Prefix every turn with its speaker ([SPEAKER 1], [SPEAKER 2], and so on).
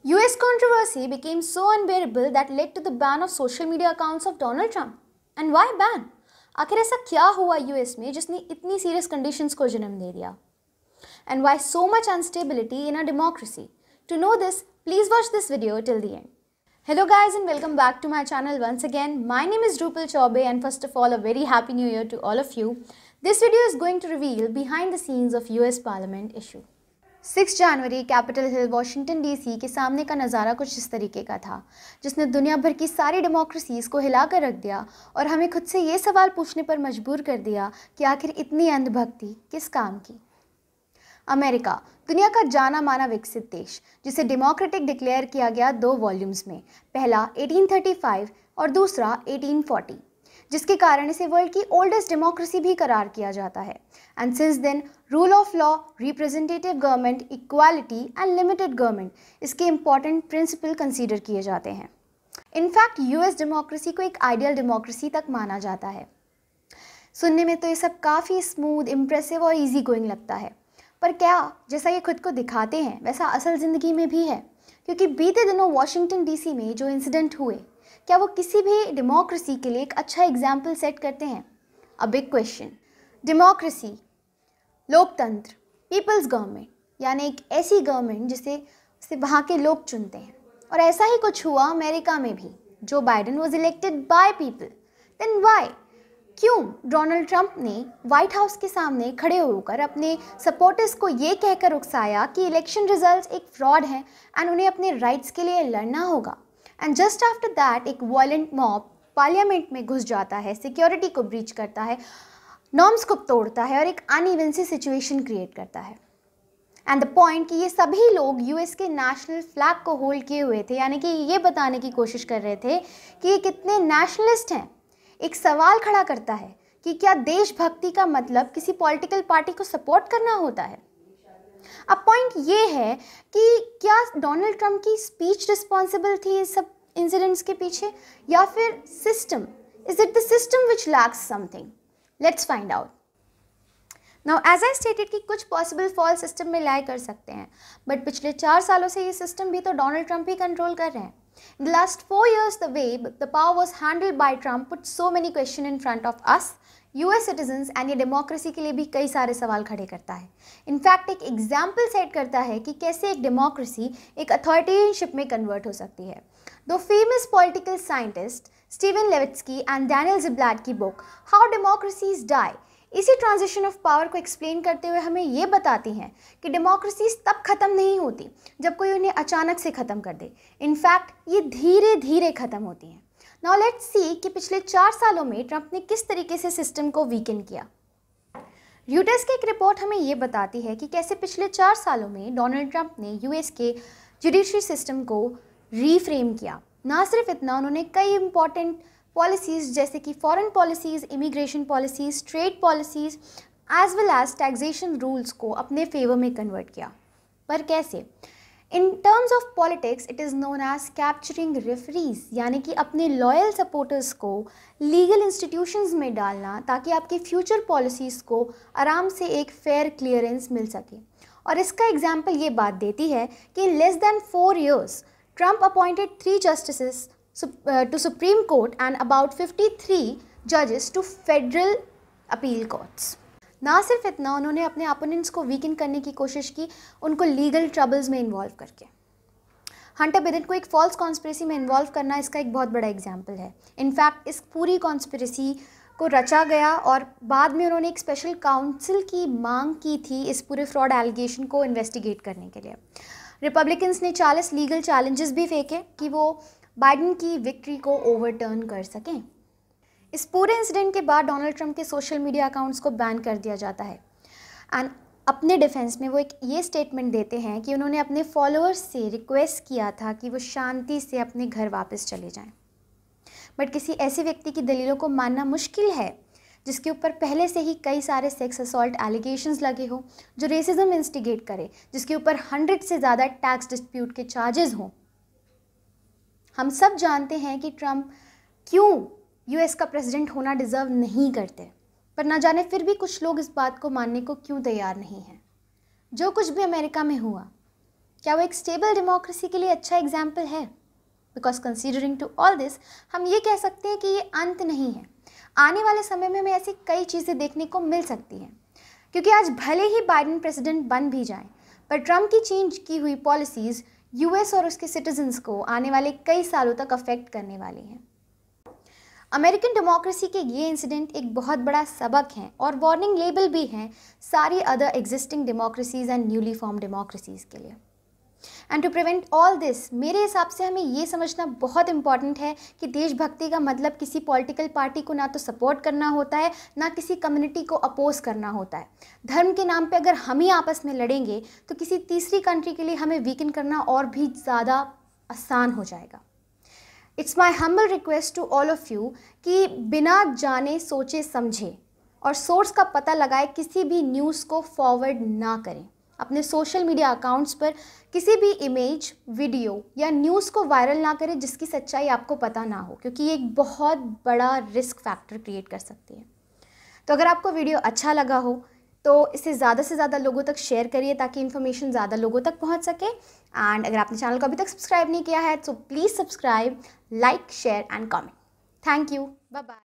[SPEAKER 1] US controversy became so unbearable that led to the ban of social media accounts of Donald Trump. And why ban? आखिर ऐसा क्या हुआ US में जिसने इतनी सीरियस कंडीशंस को जन्म दे दिया? And why so much instability in a democracy? To know this, please watch this video till the end. Hello guys and welcome back to my channel once again. My name is Drupal Chaube and first of all a very happy new year to all of you. This video is going to reveal behind the scenes of US Parliament issue. 6 January Capitol Hill Washington DC के सामने का नज़ारा कुछ इस तरीके का था, जिसने दुनिया भर की सारी डेमोक्रेसीज़ को हिला कर रख दिया और हमें खुद से ये सवाल पूछने पर मजबूर कर दिया कि आखिर इतनी अंधभक्ति किस काम की। अमेरिका, दुनिया का जाना माना विकसित देश, जिसे डेमोक्रेटिक डिक्लेयर किया गया 2 वॉल्यूम्स में, पहला 1835 और दूसरा 1840, जिसके कारण इसे वर्ल्ड की ओल्डेस्ट डेमोक्रेसी भी करार किया जाता है। And since then rule of law, representative government, equality and limited government इसके इंपॉर्टेंट प्रिंसिपल कंसीडर किए जाते हैं। इनफैक्ट यूएस डेमोक्रेसी को एक आइडियल डेमोक्रेसी तक माना जाता है। सुनने में तो ये सब काफ़ी स्मूथ, इम्प्रेसिव और ईजी गोइंग लगता है, पर क्या जैसा ये खुद को दिखाते हैं वैसा असल ज़िंदगी में भी है? क्योंकि बीते दिनों वॉशिंगटन डीसी में जो इंसिडेंट हुए, क्या वो किसी भी डेमोक्रेसी के लिए एक अच्छा एग्जाम्पल सेट करते हैं? A big question. डेमोक्रेसी, लोकतंत्र, पीपल्स गवर्नमेंट, यानी एक ऐसी गवर्नमेंट जिसे वहाँ के लोग चुनते हैं। और ऐसा ही कुछ हुआ अमेरिका में भी। Joe Biden was elected by people. Then why? क्यों डोनाल्ड ट्रंप ने वाइट हाउस के सामने खड़े होकर अपने सपोर्टर्स को ये कहकर उकसाया कि इलेक्शन रिजल्ट्स एक फ्रॉड हैं एंड उन्हें अपने राइट्स के लिए लड़ना होगा? एंड जस्ट आफ्टर दैट एक वायलेंट मॉब पार्लियामेंट में घुस जाता है, सिक्योरिटी को ब्रीच करता है, नॉर्म्स को तोड़ता है और एक अनइवन सी सिचुएशन क्रिएट करता है। एंड द पॉइंट कि ये सभी लोग यूएस के नेशनल फ्लैग को होल्ड किए हुए थे, यानी कि ये बताने की कोशिश कर रहे थे कि ये कितने नेशनलिस्ट हैं। एक सवाल खड़ा करता है कि क्या देशभक्ति का मतलब किसी पॉलिटिकल पार्टी को सपोर्ट करना होता है? अब पॉइंट ये है कि क्या डोनाल्ड ट्रंप की स्पीच रिस्पॉन्सिबल थी इस सब इंसिडेंट्स के पीछे, या फिर system? Is it the system which lacks something? Let's find out. Now as I stated कि कुछ पॉसिबल फॉल सिस्टम में लाई कर सकते हैं, बट पिछले 4 सालों से ये सिस्टम भी तो डोनाल्ड ट्रंप ही कंट्रोल कर रहे हैं। In the last 4 years, the way the power was handled by Trump put so many questions in front of us, US citizens, and ये डेमोक्रेसी के लिए भी कई सारे सवाल खड़े करता है। इनफैक्ट एक एग्जाम्पल सेट करता है कि कैसे एक डेमोक्रेसी एक अथॉरिटेरियनशिप में कन्वर्ट हो सकती है। दो famous political scientist Steven Levitsky and Daniel Ziblatt की बुक हाउ डेमोक्रेसीज डाई इसी ट्रांजिशन ऑफ पावर को एक्सप्लेन करते हुए हमें ये बताती हैं कि डेमोक्रेसीज तब ख़त्म नहीं होती जब कोई उन्हें अचानक से ख़त्म कर दे। इनफैक्ट ये धीरे धीरे ख़त्म होती हैं। नाउ लेट्स सी कि पिछले 4 सालों में ट्रंप ने किस तरीके से सिस्टम को वीकन किया। र्यूटर्स की एक रिपोर्ट हमें ये बताती है कि कैसे पिछले 4 सालों में डोनाल्ड ट्रंप ने यूएस के जुडिशरी सिस्टम को रीफ्रेम किया। ना सिर्फ इतना, उन्होंने कई इंपॉर्टेंट पॉलिसीज़ जैसे कि foreign policies, immigration policies, trade policies as well as taxation rules को अपने फेवर में कन्वर्ट किया। पर कैसे? In terms of politics it is known as capturing referees, यानी कि अपने लॉयल सपोर्टर्स को लीगल इंस्टीट्यूशंस में डालना ताकि आपकी फ्यूचर पॉलिसीज़ को आराम से एक फेयर क्लियरेंस मिल सके। और इसका एग्जाम्पल ये बात देती है कि in less than 4 years Trump appointed 3 justices to Supreme Court and about 53 judges to federal appeal courts. ना सिर्फ इतना, उन्होंने अपने अपोनेंट्स को वीकन करने की कोशिश की, उनको लीगल ट्रबल्स में इन्वॉल्व करके। हंटर बिडेन को एक फॉल्स कॉन्स्पिरेसी में इन्वॉल्व करना इसका एक बहुत बड़ा एग्जाम्पल है। इनफैक्ट इस पूरी कॉन्स्पिरेसी को रचा गया और बाद में उन्होंने एक स्पेशल काउंसिल की मांग की थी इस पूरे फ्रॉड एलिगेशन को इन्वेस्टिगेट करने के लिए। रिपब्लिकन्स ने 40 लीगल चैलेंजेस भी फेंके कि वो बाइडेन की विक्ट्री को ओवरटर्न कर सकें। इस पूरे इंसिडेंट के बाद डोनाल्ड ट्रंप के सोशल मीडिया अकाउंट्स को बैन कर दिया जाता है। एंड अपने डिफेंस में वो एक ये स्टेटमेंट देते हैं कि उन्होंने अपने फॉलोअर्स से रिक्वेस्ट किया था कि वो शांति से अपने घर वापस चले जाएं। बट किसी ऐसे व्यक्ति की दलीलों को मानना मुश्किल है जिसके ऊपर पहले से ही कई सारे सेक्स असॉल्ट एलिगेशंस लगे हो, जो रेसिज्म इंस्टिगेट करे, जिसके ऊपर 100 से ज़्यादा टैक्स डिस्प्यूट के चार्जेस हों। हम सब जानते हैं कि ट्रंप क्यों यूएस का प्रेसिडेंट होना डिज़र्व नहीं करते, पर ना जाने फिर भी कुछ लोग इस बात को मानने को क्यों तैयार नहीं हैं। जो कुछ भी अमेरिका में हुआ क्या वो एक स्टेबल डेमोक्रेसी के लिए अच्छा एग्जाम्पल है? Because considering to all this, हम ये कह सकते हैं कि ये अंत नहीं है। आने वाले समय में हमें ऐसी कई चीज़ें देखने को मिल सकती हैं, क्योंकि आज भले ही बाइडेन प्रेसिडेंट बन भी जाए, पर ट्रम्प की चेंज की हुई पॉलिसीज़ यूएस और उसके सिटीजन्स को आने वाले कई सालों तक अफेक्ट करने वाली हैं। अमेरिकन डेमोक्रेसी के ये इंसिडेंट एक बहुत बड़ा सबक है और वार्निंग लेबल भी हैं सारी other existing democracies and newly form democracies के लिए। And to prevent all this, मेरे हिसाब से हमें ये समझना बहुत इंपॉर्टेंट है कि देशभक्ति का मतलब किसी पॉलिटिकल पार्टी को ना तो सपोर्ट करना होता है, ना किसी कम्युनिटी को अपोज करना होता है। धर्म के नाम पे अगर हम ही आपस में लड़ेंगे तो किसी तीसरी कंट्री के लिए हमें वीकन करना और भी ज़्यादा आसान हो जाएगा। It's my humble request to all of you कि बिना जाने सोचे समझे और सोर्स का पता लगाए किसी भी न्यूज़ को फॉरवर्ड ना करें। अपने सोशल मीडिया अकाउंट्स पर किसी भी इमेज, वीडियो या न्यूज़ को वायरल ना करें जिसकी सच्चाई आपको पता ना हो, क्योंकि ये एक बहुत बड़ा रिस्क फैक्टर क्रिएट कर सकती है। तो अगर आपको वीडियो अच्छा लगा हो तो इसे ज़्यादा से ज़्यादा लोगों तक शेयर करिए ताकि इन्फॉर्मेशन ज़्यादा लोगों तक पहुंच सके। एंड अगर आपने चैनल को अभी तक सब्सक्राइब नहीं किया है तो please subscribe, like, share and comment. Thank you, bye bye.